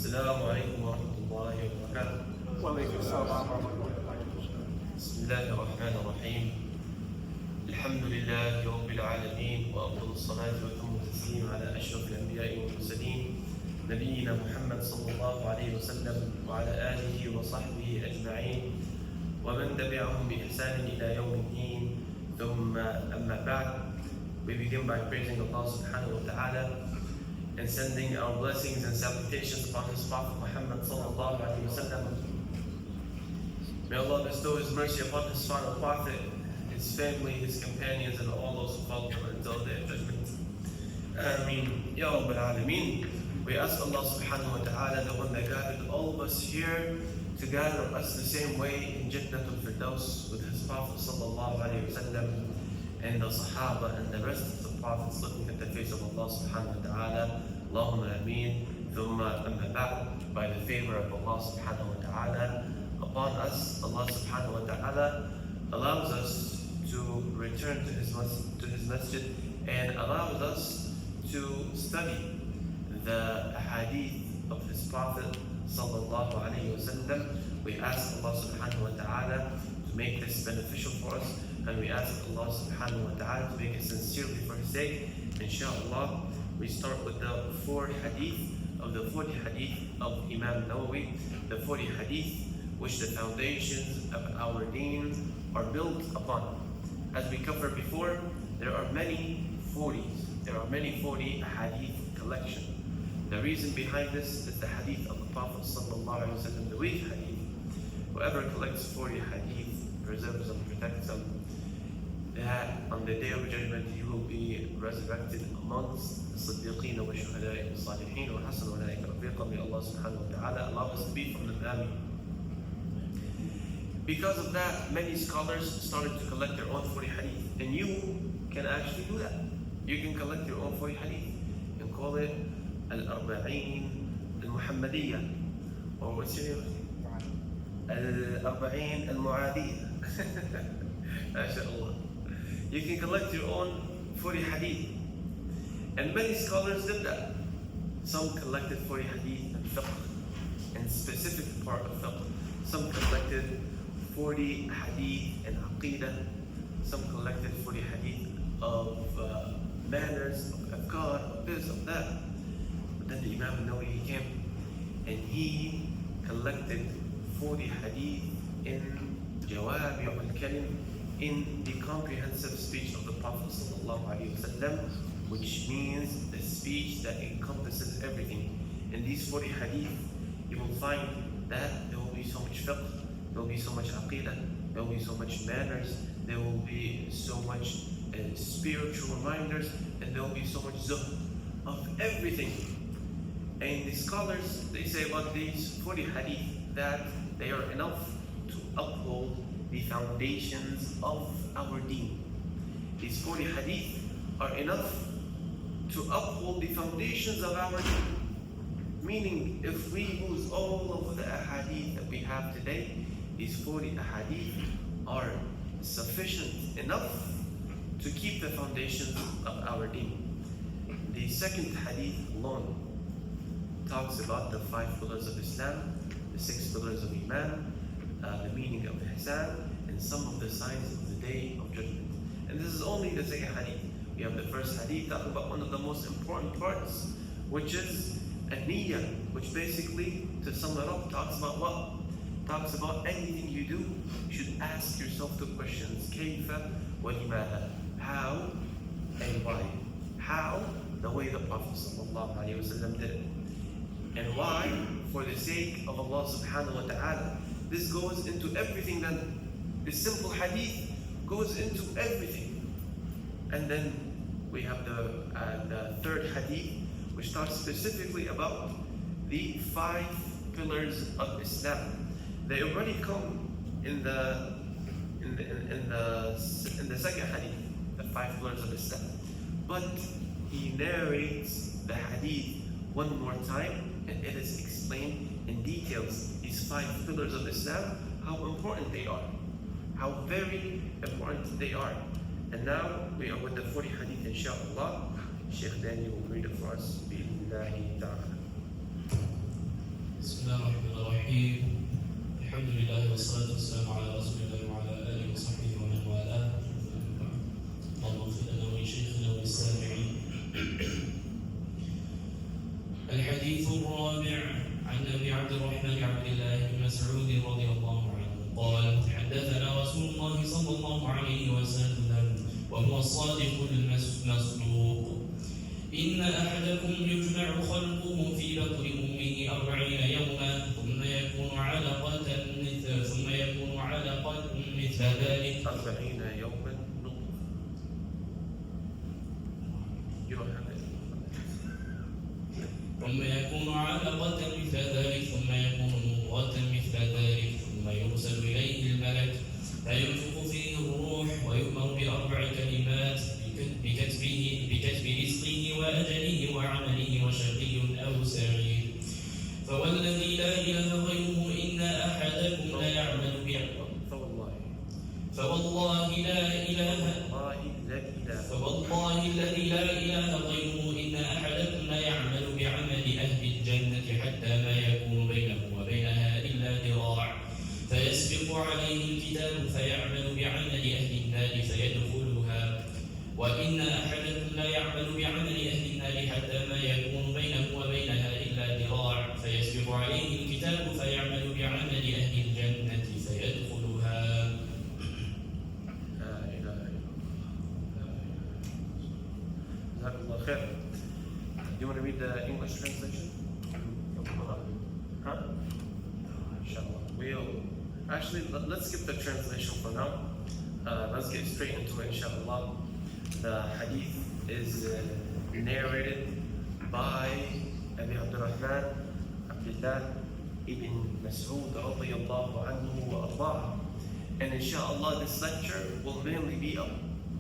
السلام عليكم ورحمة الله وبركاته. وعليكم السلام ورحمة الله وبركاته. بسم الله الرحمن الرحيم. الحمد لله رب العالمين، وأفضل الصلاة وأتم التسليم على أشرف الأنبياء والمرسلين نبينا محمد صلى الله عليه وسلم وعلى آله وصحبه أجمعين ومن تبعهم بإحسان إلى يوم الدين. ثم أما بعد, we begin by praising Allah subhanahu wa ta'ala and sending our blessings and salutations upon His Prophet Muhammad sallallahu alaihi wasallam. May Allah bestow His mercy upon His final Prophet, his family, his companions, and all those who follow him until their judgment. Ameen. Ya Rabbal Alameen. We ask Allah subhanahu wa ta'ala, the one that gathered all of us here, to gather us the same way in Jannatul Firdaus with His Prophet sallallahu alaihi wasallam and the Sahaba and the rest of the Prophets looking at the face of Allah subhanahu wa ta'ala. Allahumma ameen. Thumma amma ba'd. By the favor of Allah subhanahu wa ta'ala upon us, Allah subhanahu wa ta'ala allows us to return to His masjid and allows us to study the hadith of His Prophet sallallahu alayhi wa sallam. We ask Allah subhanahu wa ta'ala to make this beneficial for us, and we ask Allah subhanahu wa ta'ala to make it sincerely for His sake. Inshallah, we start with the 40 hadith of Imam Nawawi, the 40 hadith which the foundations of our deen are built upon. As we covered before, there are many 40 hadith collection. The reason behind this is the hadith of the Prophet sallallahu alaihi wasallam, the weak hadith. Whoever collects 40 hadith, preserves them, protects them, that on the day of judgment he will be resurrected amongst the Siddiqeen wa Shuhada'i wa Salihin wa Hasan wa Laika Rafiqa. May Allah subhanahu wa ta'ala allow us to be from them. Ameen. Because of that, many scholars started to collect their own 40 hadith, and you can actually do that. You can collect your own 40 hadith and call it Al-Arba'een Al-Muhammadiyya, or what's your name? Al-Arba'een Al-Mu'adiyya. MashaAllah. You can collect your own 40 hadith, and many scholars did that. Some collected 40 hadith in fiqh, in specific part of fiqh. Some collected 40 hadith in aqidah. Some collected 40 hadith of manners, of afkar, of this, of that. But then the Imam Nawawi came and he collected 40 hadith in Jawabi' al-Kalim, in the comprehensive speech of the Prophet sallallahu alaihi wasallam, which means the speech that encompasses everything. In these 40 hadith, you will find that there will be so much fiqh, there will be so much aqidah, there will be so much manners, there will be so much spiritual reminders, and there will be so much zuhd of everything. And the scholars, they say about these 40 hadith that they are enough to uphold the foundations of our deen. These 40 hadith are enough to uphold the foundations of our deen. Meaning, if we lose all of the ahadith that we have today, these 40 ahadith are sufficient enough to keep the foundations of our deen. The second hadith alone talks about the 5 pillars of Islam, the 6 pillars of Iman, the meaning of ihsan, and some of the signs of the day of judgment. And this is only the second hadith. We have the first hadith talking about one of the most important parts, which is an-niyyah, which basically, to sum it up, talks about what? Talks about anything you do, you should ask yourself two questions: kayfa wa limada? How and why? How? The way the Prophet sallallahu alaihi wasallam did it. And why? For the sake of Allah subhanahu wa ta'ala. This goes into everything then. This simple hadith goes into everything. And then we have the third hadith, which talks specifically about the 5 pillars of Islam. They already come in the second hadith, the 5 pillars of Islam. But he narrates the hadith one more time, and it is explained in details, these 5 pillars of Islam, how important they are, how very important they are. And now we are with the 40 hadith, inshallah. Sheikh Daniel will read it for us. Bi'idhnillahi ta'ala. الحديث الرابع عن أبي عبد الرحمن عبد الله بن مسعود رضي الله عنه قال حدثنا رسول الله صلى الله عليه وسلم وهو الصادق المصدوق إن أحدكم يجمع خلقه في بطن أمه 40 يوما ثم يكون علقة مثل ذلك 40 يوما نطفة. You don't have it. ثم يكون علقة مثل ذلك ثم يكون مضغة مثل ذلك ثم يرسل إليه الملك فينفخ فيه الروح ويؤمر ب4 كلمات بكتب رزقه وأجله وعمله وشقي أو سعيد فوالذي لا إله غيره إن أحدكم لا يعمل فوالله الذي لا إله غيره إن أحدكم لا يعمل بعمل أهل الجنة حتى ما يكون بينه وبينها إلا ذراع فيسبق عليه الكتاب فيعمل بعمل أهل النار فيدخلها وإن أحدكم لا يعمل بعمل أهل النار حتى ما يكون بينه وبينها إلا ذراع فيسبق عليه الكتاب فيعمل بعمل أهل الجنة فيدخلها. Do you want to read the English translation? Huh? Inshallah. Let's skip the translation for now. Let's get straight into it, inshallah. The hadith is narrated by Abi Abdurrahman Abdullah ibn Mas'ud radiyallahu anhu wa ardah. And inshallah, this lecture will mainly be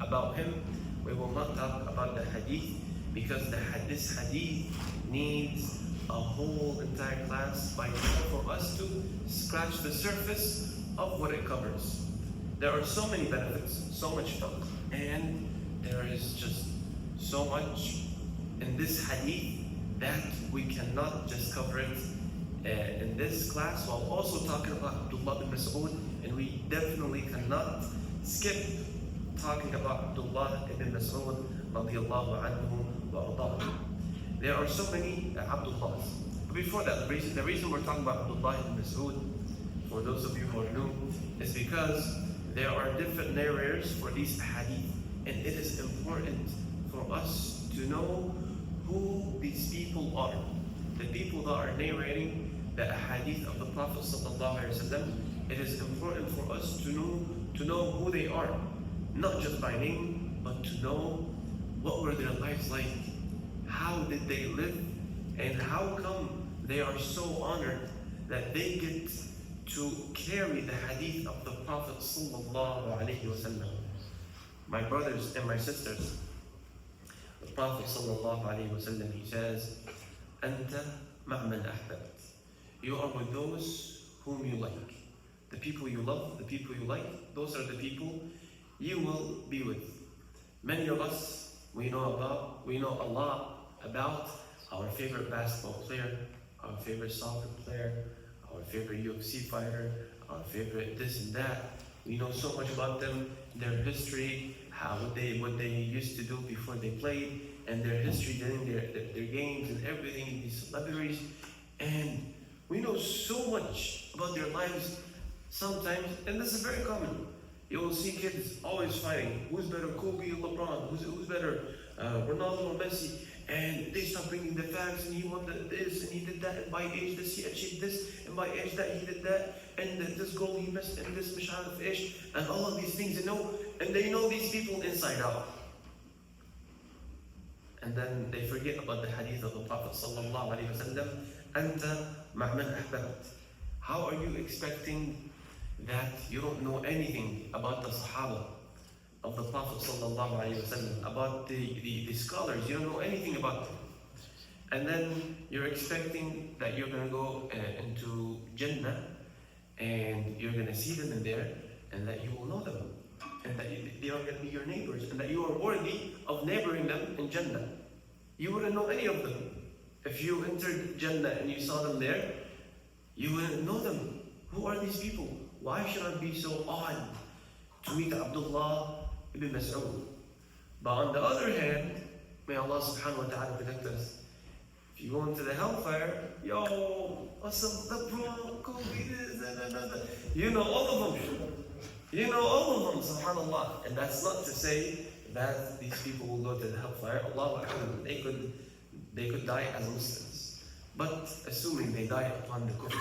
about him. We will not talk about the hadith because this hadith needs a whole entire class by itself for us to scratch the surface of what it covers. There are so many benefits, so much fiqh, and there is just so much in this hadith that we cannot just cover it in this class while also talking about Abdullah bin Mas'ud, and we definitely cannot skip talking about Abdullah ibn Mas'ud radiyallahu anhu wa ardah. There are so many Abdullahs. But before that, the reason we're talking about Abdullah ibn Mas'ud, for those of you who are new, is because there are different narrators for these hadith, and it is important for us to know who these people are. The people that are narrating the hadith of the Prophet sallallahu alaihi wasallam. It is important for us to know who they are, not just by name, but to know what were their lives like, how did they live, and how come they are so honored that they get to carry the hadith of the Prophet sallallahu alaihi wasallam. My brothers and my sisters, the Prophet sallallahu alaihi wasallam, he says, "Anta ma'man ahbabt." You are with those whom you like. The people you love, the people you like, those are the people you will be with. Many of us, we know a lot about our favorite basketball player, our favorite soccer player, our favorite UFC fighter, our favorite this and that. We know so much about them, their history, what they used to do before they played, and their history during their games and everything, these celebrities. And we know so much about their lives sometimes, and this is very common. You will see kids always fighting. Who's better, Kobe or LeBron? Who's better, Ronaldo or Messi? And they start bringing the facts, and he won this, and he did that, and by age this, he achieved this, and by age that, he did that, and this goal he missed, and this of ish, and all of these things, and they know these people inside out. And then they forget about the hadith of the Prophet sallallahu alaihi wasallam, Anta ma'man ahbabt. How are you expecting that you don't know anything about the Sahaba of the Prophet sallallahu alaihi wasallam, about the scholars? You don't know anything about them, and then you're expecting that you're going to go into Jannah and you're going to see them in there, and that you will know them, and that they are going to be your neighbors, and that you are worthy of neighboring them in Jannah. You wouldn't know any of them. If you entered Jannah and you saw them there, you wouldn't know them. Who are these people? Why should I be so odd to meet Abdullah ibn Mas'ud? But on the other hand, may Allah subhanahu wa ta'ala protect us. If If you go into the hellfire, yo, what's up, LeBron, Kobe, this, that. You know all of them. You know all of them, subhanAllah. And that's not to say that these people will go to the hellfire. Allah, they could die as Muslims. But assuming they die upon the kufr,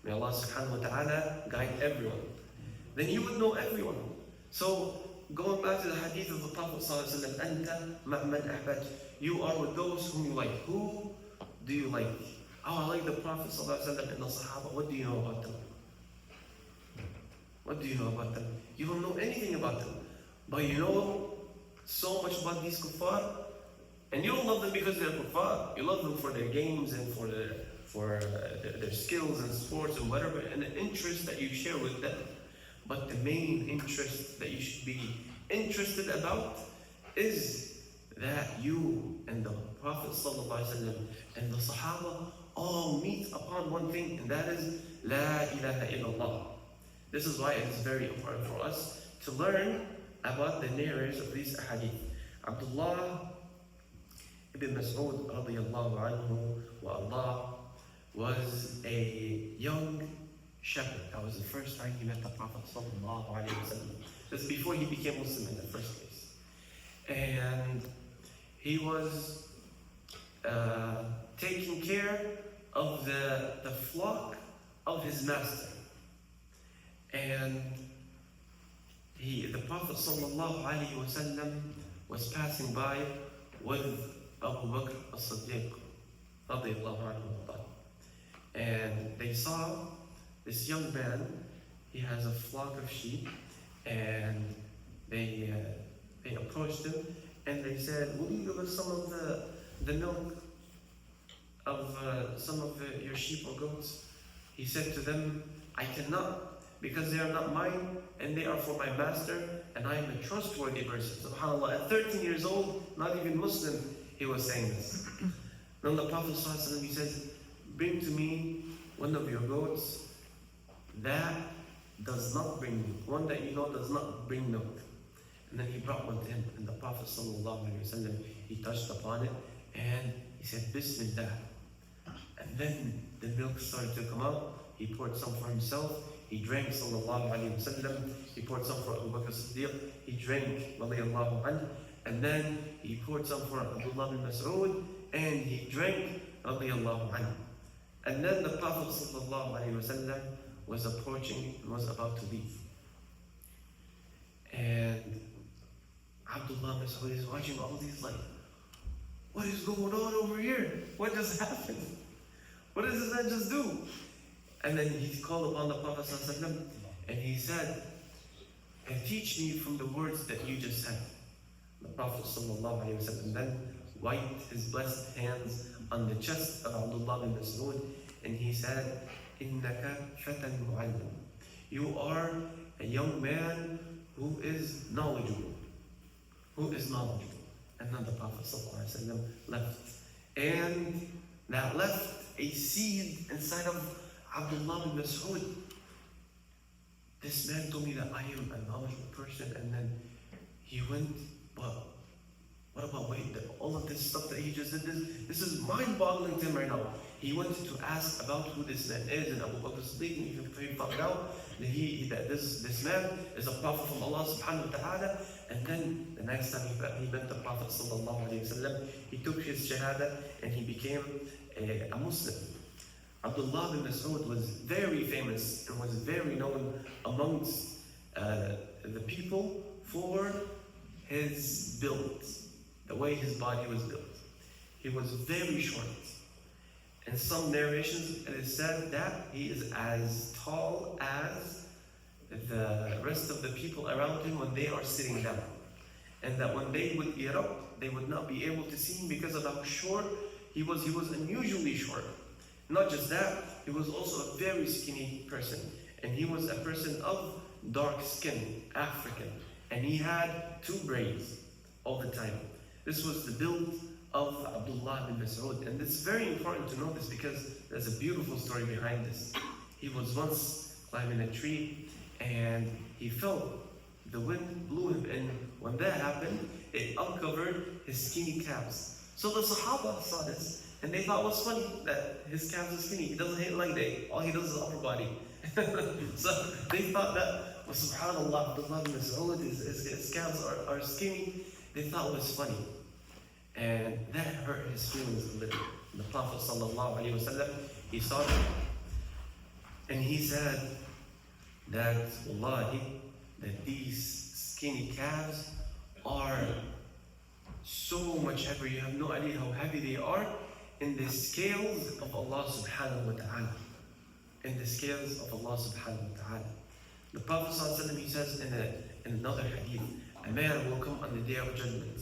may Allah subhanahu wa ta'ala guide everyone. Then you would know everyone. So, going back to the hadith of the Prophet sallallahu alaihi wasallam, Anta ma'man ahbaj. You are with those whom you like. Who do you like? Oh, I like the Prophet sallallahu alaihi wasallam and the Sahaba. What do you know about them? What do you know about them? You don't know anything about them. But you know so much about these kuffar. And you don't love them because they're kuffar. You love them for their games and for their skills and sports and whatever, and the interest that you share with them. But the main interest that you should be interested about is that you and the Prophet ﷺ and the Sahaba all meet upon one thing, and that is La ilaha illallah. This is why it is very important for us to learn about the narrators of these ahadith. Abdullah ibn Mas'ud radiyallahu anhu wa Allah was a young shepherd. That was the first time he met the Prophet sallallahu alaihi wasallam. That's before he became Muslim in the first place. And he was taking care of the flock of his master. And the Prophet sallallahu alaihi wasallam was passing by with Abu Bakr as-Siddiq radiyallahu anhu. And they saw this young man. He has a flock of sheep, and they approached him and they said, "Will you give us some of the milk of some of your sheep or goats?" He said to them, "I cannot, because they are not mine, and they are for my master, and I am a trustworthy person." SubhanAllah, at 13 years old, not even Muslim, he was saying this. Then the Prophet ﷺ, he says, "Bring to me one of your goats that does not bring milk, one that you know does not bring milk." And then he brought one to him, and the Prophet ﷺ, he touched upon it, and he said, "Bismillah." And then the milk started to come out. He poured some for himself. He drank, sallallahu alayhi wa sallam. He poured some for Abu Bakr as-Siddiq. He drank, radiyallahu anhu. And then he poured some for Abdullah bin Mas'ud, and he drank, radiyallahu anhu. And then the Prophet sallallahu alayhi wa sallam was approaching and was about to leave. And Abdullah bin Mas'ud is watching all these like, what is going on over here? What just happened? What does this man just do? And then he called upon the Prophet ﷺ, and he said, "And teach me from the words that you just said." The Prophet ﷺ then wiped his blessed hands on the chest of Abdullah bin Mas'ud, and he said, "Innaka fatan mu'allim." You are a young man who is knowledgeable. Who is knowledgeable. And then the Prophet ﷺ left. And that left a seed inside of Abdullah bin Mas'ud. This man told me that I am a knowledgeable person, and then he went, but what about all of this stuff that he just did, this is mind-boggling to him right now. He went to ask about who this man is, and Abu Bakr as-Siddiq, and he found out that this man is a prophet from Allah subhanahu wa ta'ala. And then the next time he met the Prophet sallallahu alayhi wa sallam, he took his shahada and he became a Muslim. Abdullah bin Mas'ud was very famous and was very known amongst the people for his build, the way his body was built. He was very short. In some narrations, it is said that he is as tall as the rest of the people around him when they are sitting down. And that when they would erupt, they would not be able to see him because of how short he was. He was unusually short. Not just that, he was also a very skinny person. And he was a person of dark skin, African. And he had 2 braids all the time. This was the build of Abdullah bin Mas'ud. And it's very important to know this because there's a beautiful story behind this. He was once climbing a tree and he fell. The wind blew him, and when that happened, it uncovered his skinny calves. So the Sahaba saw this, and they thought it was funny that his calves are skinny. He doesn't hit leg day. All he does is upper body. So they thought that, well, subhanAllah, Abdullah ibn Mas'ud, his calves are skinny. They thought it was funny. And that hurt his feelings a little. The Prophet sallallahu alaihi wasallam, he saw it, and he said that, wallahi, that these skinny calves are so much heavier. You have no idea how heavy they are in the scales of Allah subhanahu wa ta'ala. In the scales of Allah subhanahu wa ta'ala. The Prophet sallallahu alaihi wasallam, he says in another hadith, a man will come on the day of judgment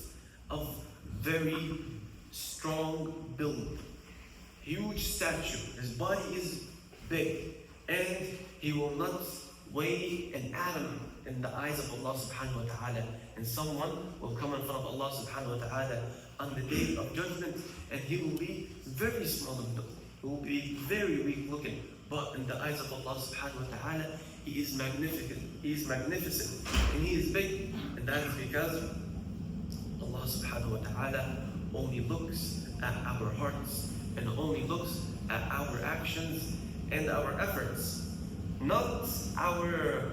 of very strong build, huge stature, his body is big, and he will not weigh an atom in the eyes of Allah subhanahu wa ta'ala. And someone will come in front of Allah subhanahu wa ta'ala on the day of judgment, and he will be very small in build, he will be very weak looking, but in the eyes of Allah subhanahu wa ta'ala, he is magnificent, and he is big. And that is because Allah subhanahu wa ta'ala only looks at our hearts and only looks at our actions and our efforts, not our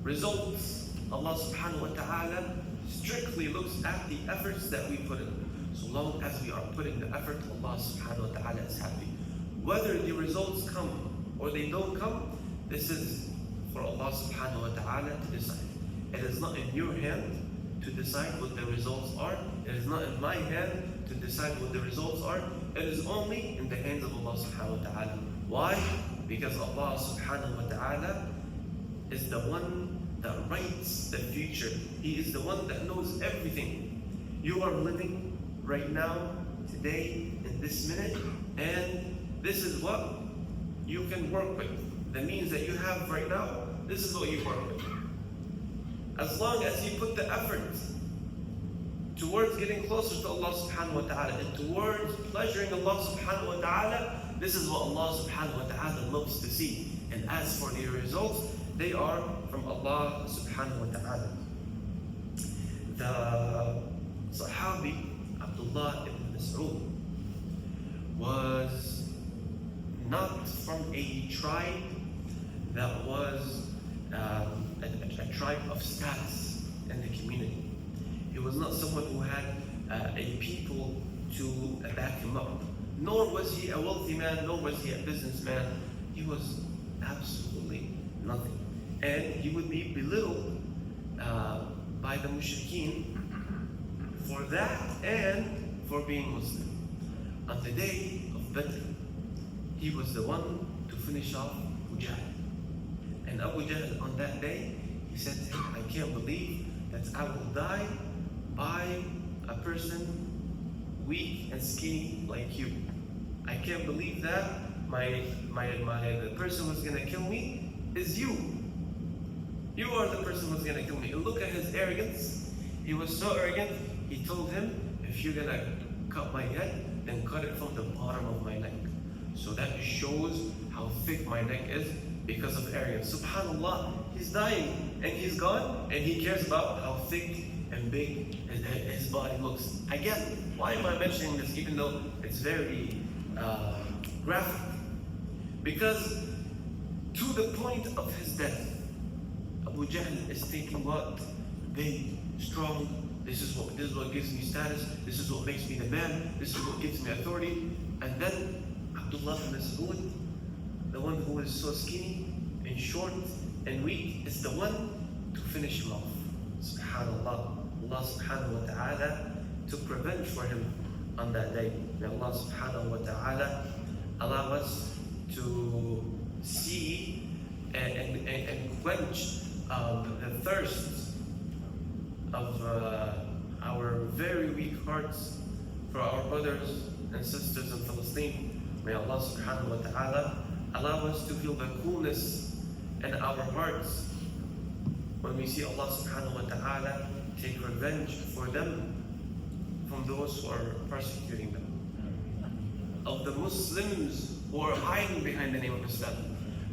results. Allah subhanahu wa ta'ala strictly looks at the efforts that we put in. So long as we are putting the effort, Allah subhanahu wa ta'ala is happy. Whether the results come or they don't come, this is for Allah subhanahu wa ta'ala to decide. It is not in your hand to decide what the results are. It is not in my hand to decide what the results are. It is only in the hands of Allah subhanahu wa ta'ala. Why? Because Allah subhanahu wa ta'ala is the one that writes the future. He is the one that knows everything. You are living right now, today, in this minute, and this is what you can work with. The means that you have right now, this is what you work with. As long as you put the effort towards getting closer to Allah subhanahu wa ta'ala and towards pleasuring Allah subhanahu wa ta'ala, this is what Allah subhanahu wa ta'ala loves to see. And as for the results, they are from Allah subhanahu wa ta'ala. The Sahabi Abdullah ibn Mas'ud was not from a tribe that was a tribe of status in the community. He was not someone who had a people to back him up. Nor was he a wealthy man, nor was he a businessman. He was absolutely nothing. And he would be belittled by the mushrikeen for that and for being Muslim. On the day of Badr, he was the one to finish off Abu Jahl. And Abu Jahl on that day, he said to him, I can't believe that I will die by a person weak and skinny like you. I can't believe that the person who's gonna kill me is you. You are the person who's gonna kill me. And look at his arrogance. He was so arrogant, he told him, if you're gonna cut my head, then cut it from the bottom of my neck. So that shows how thick my neck is because of arrogance. SubhanAllah, he's dying and he's gone and he cares about how thick and big his body looks. Again, why am I mentioning this even though it's very graphic? Because to the point of his death, Abu Jahl is thinking what? Big, strong, this is what gives me status, this is what makes me the man, this is what gives me authority. And then Abdullah ibn Mas'ud, the one who is so skinny and short and weak, is the one to finish him off. SubhanAllah. Allah subhanahu wa ta'ala took revenge for him on that day. May Allah subhanahu wa ta'ala allow us to see and quench the thirst of our very weak hearts for our brothers and sisters in Palestine. May Allah subhanahu wa ta'ala allow us to feel the coolness in our hearts when we see Allah subhanahu wa ta'ala take revenge for them from those who are persecuting them. Of the Muslims who are hiding behind the name of Islam.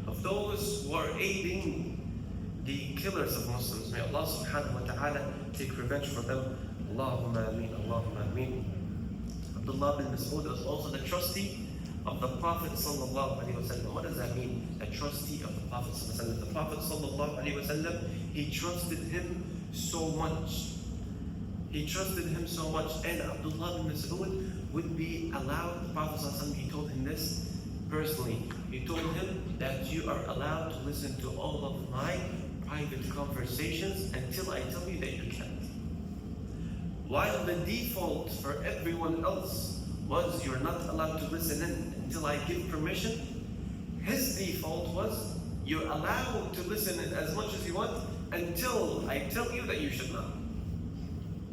Of those who are aiding the killers of Muslims. May Allah subhanahu wa ta'ala take revenge for them. Allahumma ameen, Allahumma ameen. Abdullah bin Mas'ud was also the trustee of the Prophet sallallahu alaihi wasallam. What does that mean? A trustee of the Prophet sallallahu alaihi wasallam. The Prophet sallallahu alaihi wasallam, he trusted him so much. He trusted him so much, and Abdullah bin Mas'ud would be allowed. The Prophet sallallahu alaihi wasallam, he told him this personally. He told him that you are allowed to listen to all of my private conversations until I tell you that you can't. While the default for everyone else was you're not allowed to listen in until I give permission, his default was you're allowed to listen in as much as you want until I tell you that you should not.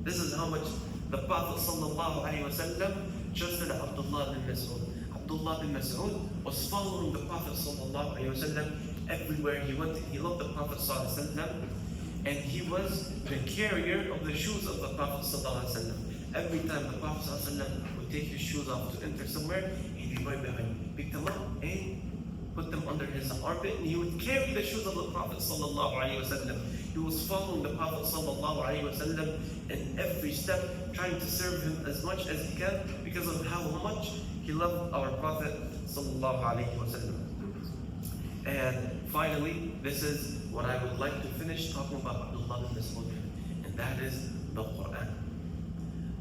This is how much the Prophet sallallahu alaihi wasallam trusted Abdullah bin Mas'ud. Abdullah bin Mas'ud was following the Prophet sallallahu alaihi wasallam everywhere he went. He loved the Prophet sallallahu alaihi wasallam, and he was the carrier of the shoes of the Prophet sallallahu alaihi wasallam. Every time the Prophet sallallahu alaihi wasallam would take his shoes off to enter somewhere, he'd be right behind, pick them up and put them under his armpit, and he would carry the shoes of the Prophet sallallahu alaihi wasallam. He was following the Prophet sallallahu alaihi wasallam in every step, trying to serve him as much as he can because of how much he loved our Prophet sallallahu alaihi wasallam. And finally, this is what I would like to finish talking about Abdullah bin Mas'ud, and that is the Quran.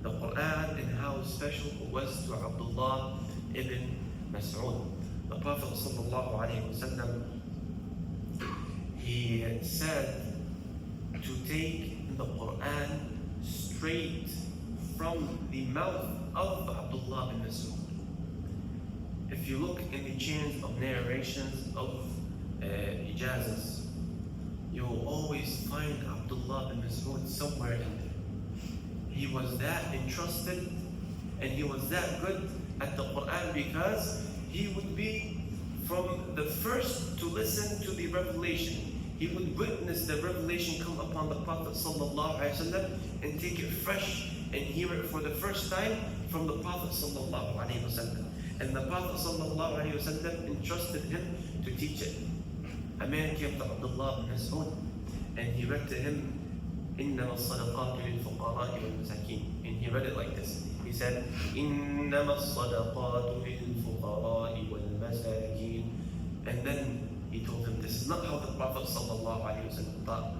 The Quran and how special it was to Abdullah ibn Mas'ud. The Prophet sallallahu alaihi wasallam, he said to take the Quran straight from the mouth of Abdullah bin Mas'ud. If you look in the chains of narrations of ijazas, you will always find Abdullah bin Mas'ud somewhere in there. He was that entrusted and he was that good at the Quran because he would be from the first to listen to the revelation. He would witness the revelation come upon the Prophet sallallahu alaihi wasallam and take it fresh and hear it for the first time from the Prophet sallallahu alaihi wasallam. And the Prophet sallallahu alaihi wasallam entrusted him to teach it. A man came to Abdullah bin Mas'ud and he read to him, إنما الصدقات للفقراء والمساكين. And he read it like this. He said, إنما الصدقات للفقراء والمساكين. And then he told him, this is not how the Prophet sallallahu alaihi wasallam taught.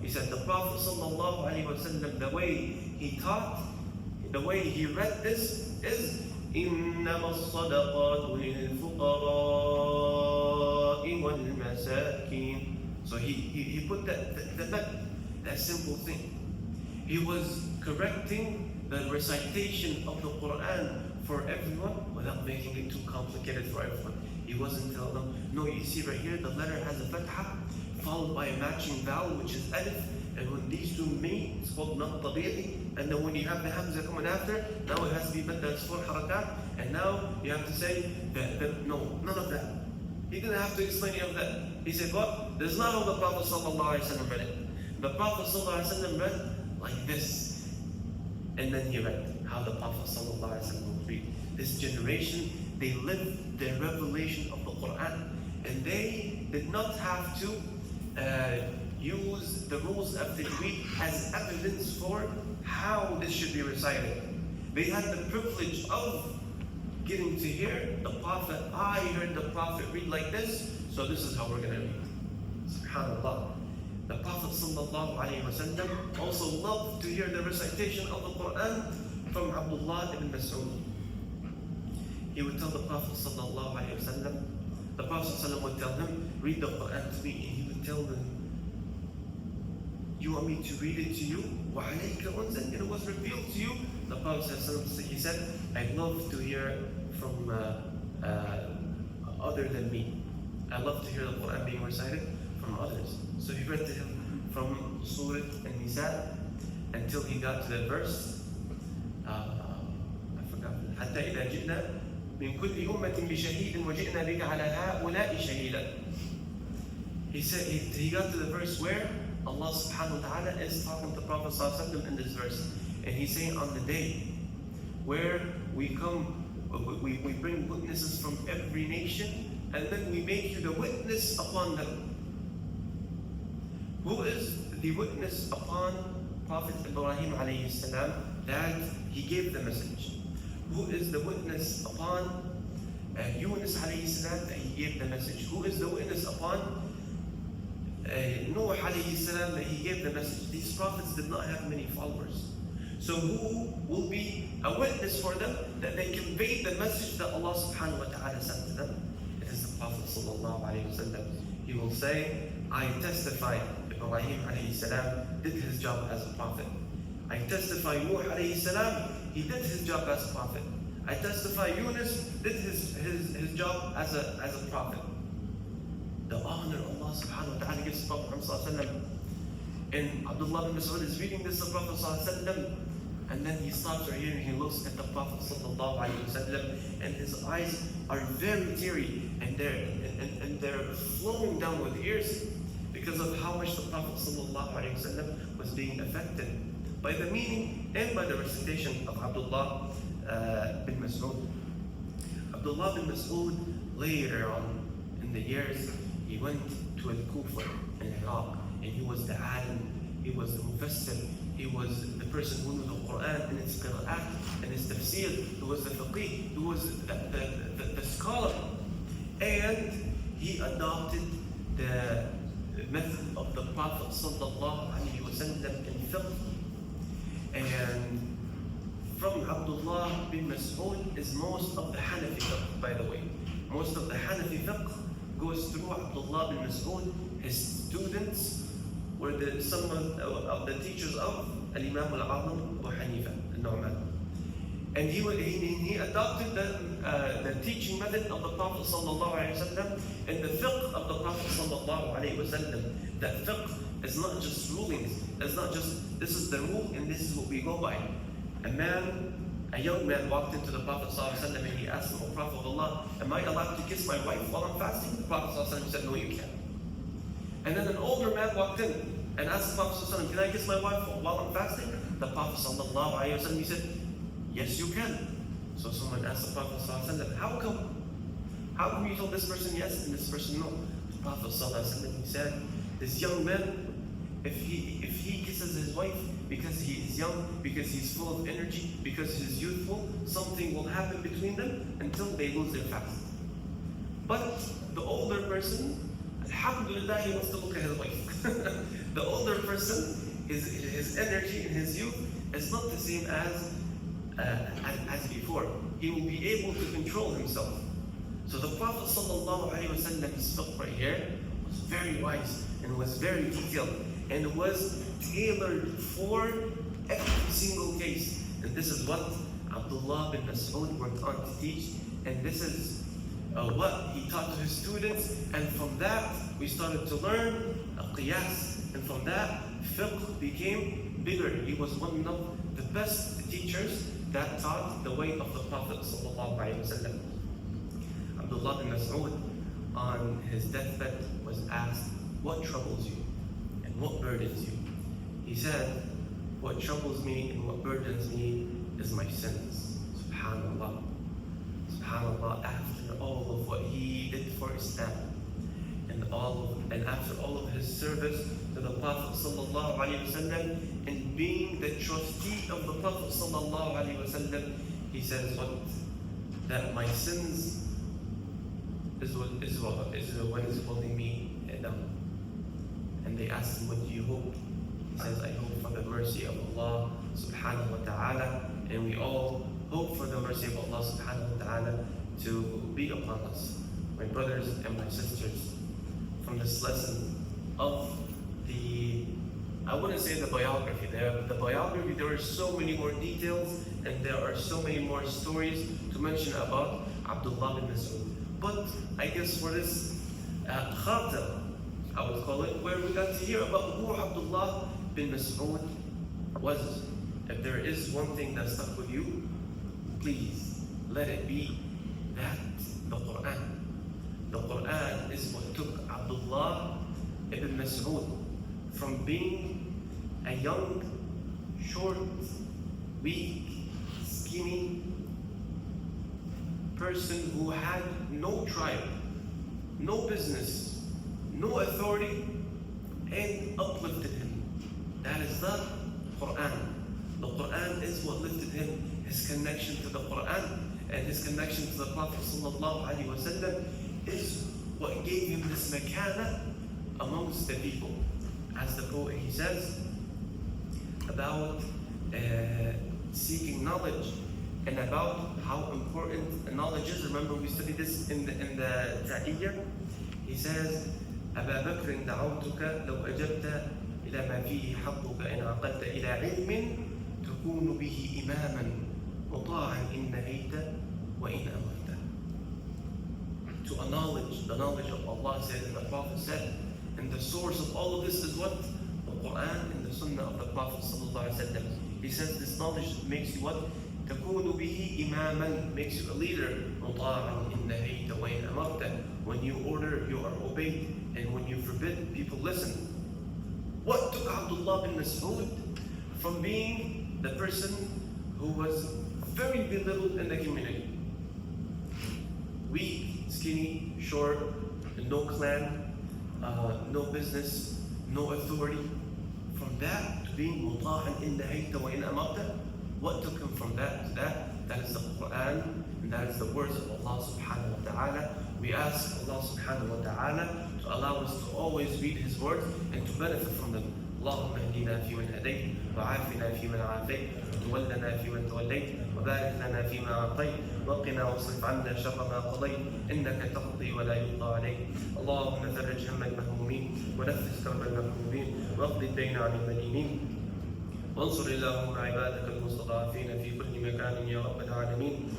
He said, the Prophet sallallahu alaihi wasallam, the way he taught, the way he read this is, إنما الصدقات للفقراء والمساكين. So he put that simple thing. He was correcting the recitation of the Quran for everyone without making it too complicated for everyone. He wasn't telling them, no, you see right here, the letter has a fatha followed by a matching vowel, which is alif, and when these two meet, it's called not tabi'i, and then when you have the hamza coming after, now it has to be madda, it's 4 harakat, and now you have to say that, no, none of that. He didn't have to explain any of that. He said, what? This is not how the Prophet sallallahu alaihi wasallam read it. The Prophet sallallahu alaihi wasallam read like this. And then he read how the Prophet sallallahu alaihi wasallam would read. This generation, they lived the revelation of the Quran. And they did not have to use the rules of tajweed as evidence for how this should be recited. They had the privilege of getting to hear the Prophet. I heard the Prophet read like this, so this is how we're going to read. SubhanAllah. The Prophet sallallahu alaihi wasallam also loved to hear the recitation of the Quran from Abdullah ibn Mas'ud. He would tell the Prophet sallallahu alaihi wasallam, the Prophet sallallahu would tell him, read the Quran to me, and he would tell them, you want me to read it to you? وَعَلَيْكَ أُنزِلَ, and it was revealed to you. The Prophet sallallahu, he said, I love to hear from other than me. I love to hear the Quran being recited from others. So he read to him from Surah An-Nisa until he got to the verse, I forgot, حتى إذا جئنا من كل أمة بشهيد وجئنا بك على هؤلاء شهيدا. He said he got to the verse where Allah subhanahu wa ta'ala is talking to the Prophet sallallahu alaihi wasallam in this verse, and he's saying on the day where we bring witnesses from every nation, and then we make you the witness upon them. Who is the witness upon Prophet Ibrahim alayhi salam that he gave the message? who is the witness upon Yunus alayhi salam that he gave the message? Who is the witness upon Nuh alayhi salam that he gave the message? These prophets did not have many followers. So who will be a witness for them that they conveyed the message that Allah subhanahu wa ta'ala sent to them? It is the Prophet sallallahu alayhi wa sallam. He will say, I testify Ibrahim alayhi salam did his job as a prophet. I testify Nuh alayhi salam, he did his job as a prophet. I testify Yunus did his job as a prophet. The honor Allah subhanahu wa ta'ala gives the Prophet Muhammad sallallahu alayhi wa sallam. And Abdullah bin Mas'ud is reading this to the Prophet sallallahu alayhi wa sallam, and then he stops right here and he looks at the Prophet sallallahu alayhi wa sallam, and his eyes are very teary and they're flowing down with tears because of how much the Prophet sallallahu alayhi wa sallam was being affected by the meaning and by the recitation of Abdullah bin Mas'ud. Abdullah bin Mas'ud later on in the years, he went to Al-Kufa in Iraq, and he was the alim, he was the mufassir, he was the person who knew the Quran and its qira'at and its tafsir, who was the faqih, who was the scholar. And he adopted the method of the Prophet sallallahu alaihi wasallam in fiqh. And from Abdullah bin Mas'ud is most of the Hanafi fiqh, by the way. Most of the Hanafi fiqh goes through Abdullah bin Mas'ud. His students were some of the teachers of Al-Imam Al-Azam Abu Hanifa al-Nu'man. And he adopted the teaching method of the Prophet sallallahu alaihi wasallam and the fiqh of the Prophet sallallahu alaihi wasallam. That fiqh is not just rulings. It's not just this is the rule and this is what we go by. A young man walked into the Prophet ﷺ and he asked him, O Prophet of Allah, am I allowed to kiss my wife while I'm fasting? The Prophet ﷺ said, no, you can't. And then an older man walked in and asked the Prophet ﷺ, can I kiss my wife while I'm fasting? The Prophet ﷺ, he said, yes, you can. So someone asked the Prophet ﷺ, how come? How come you told this person yes and this person no? The Prophet ﷺ, he said, this young man, if he kisses his wife because he is young, because he's full of energy, because he's youthful, something will happen between them until they lose their fast. But the older person, alhamdulillah, he wants to look at his wife. The older person, his energy and his youth is not the same as before. He will be able to control himself. So the Prophet ﷺ's fiqh right here was very wise and was very detailed and was tailored for every single case. And this is what Abdullah bin Mas'ud worked on to teach, and this is what he taught to his students. And from that we started to learn qiyas, and from that fiqh became bigger. He was one of the best teachers that taught the way of the Prophet ﷺ. Abdullah bin Mas'ud on his deathbed was asked, what troubles you and what burdens you? He said, what troubles me and what burdens me is my sins. Subhanallah. Subhanallah, after all of what he did for Islam and after all of his service to the Prophet sallallahu alaihi wasallam and being the trustee of the Prophet sallallahu alaihi wasallam, he says what? That my sins is what is holding me down. And they asked him, what do you hope? He says, I hope for the mercy of Allah subhanahu wa ta'ala, and we all hope for the mercy of Allah subhanahu wa ta'ala to be upon us. My brothers and my sisters, from this lesson of I wouldn't say the biography, there are so many more details and there are so many more stories to mention about Abdullah bin Mas'ud. But I guess for this khatam, I would call it, where we got to hear about who Abdullah bin Mas'ud was. If there is one thing that stuck with you, please let it be that the Quran. The Quran is what took Abdullah ibn Mas'ud from being a young, short, weak, skinny person who had no tribe, no business, no authority, and uplifted him. That is the Quran. The Quran is what lifted him. his connection to the Quran and his connection to the Prophet ﷺ is what gave him this makana amongst the people. As the poet, he says about seeking knowledge and about how important knowledge is. Remember, we studied this in the Ta'iyya. He says, أبا بكر دعوتك لو أجبت إلى ما فيه حقك إن عقلت إلى علم تكون به إماما مطاعا إن نهيت وإن أمرت. To a knowledge, the knowledge of Allah said, and the Prophet said, and the source of all of this is what? The Quran and the Sunnah of the Prophet ﷺ. He says this knowledge makes you what? تكون به إماما, makes you a leader. مطاعا إن نهيت وإن أمرت. When you order, you are obeyed, and when you forbid, people listen. What took Abdullah bin Mas'ud from being the person who was very belittled in the community? Weak, skinny, short, no clan, no business, no authority. From that to being مطاعا إن نهيت وإن أمرت. What took him from that to that? That is the Quran, and that is the words of Allah subhanahu wa ta'ala. We ask Allah subhanahu wa ta'ala to allow us to always read His words and to benefit from them. اللهم اهدنا فيمن هديت وعافنا فيمن عافيت وتولنا فيمن توليت وبارك لنا فيما أعطيت وقنا واصرف عنا شر ما قضيت إنك تقضي ولا يقضى عليك. اللهم فرج هم المهمومين ونفس كرب المكروبين واقض الدين عن المدينين وانصر اللهم عبادك المستضعفين في كل مكان يا رب العالمين.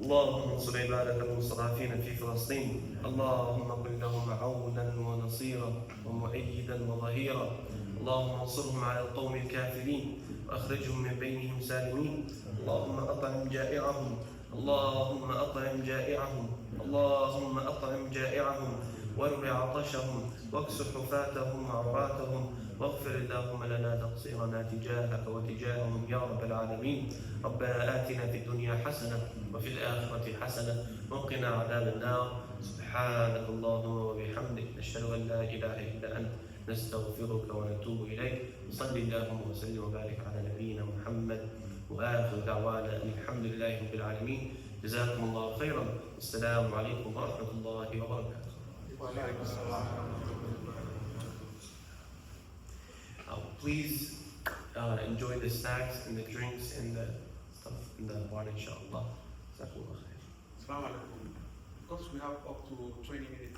اللهم انصر عبادك المستضعفين في فلسطين. اللهم كن لهم عونا ونصيرا ومؤيدا وظهيرا. اللهم انصرهم على القوم الكافرين واخرجهم من بينهم سالمين. اللهم اطعم جائعهم. اللهم اطعم جائعهم. اللهم اطعم جائعهم واروي عطشهم واكسر حفاتهم وعوراتهم واغفر اللهم لنا تقصيرنا تجاهك وتجاههم يا رب العالمين. ربنا آتنا في الدنيا حسنة وفي الآخرة حسنة وقنا عذاب النار. سبحانك اللهم وبحمدك نشهد أن لا إله إلا أنت نستغفرك ونتوب إليك. صل اللهم وسلم وبارك على نبينا محمد وآخر دعوانا أن الحمد لله رب العالمين. جزاكم الله خيرا. السلام عليكم ورحمة الله وبركاته. Please enjoy the snacks and the drinks and the stuff in the bar, inshallah. Assalamu alaikum. Because we have up to 20 minutes.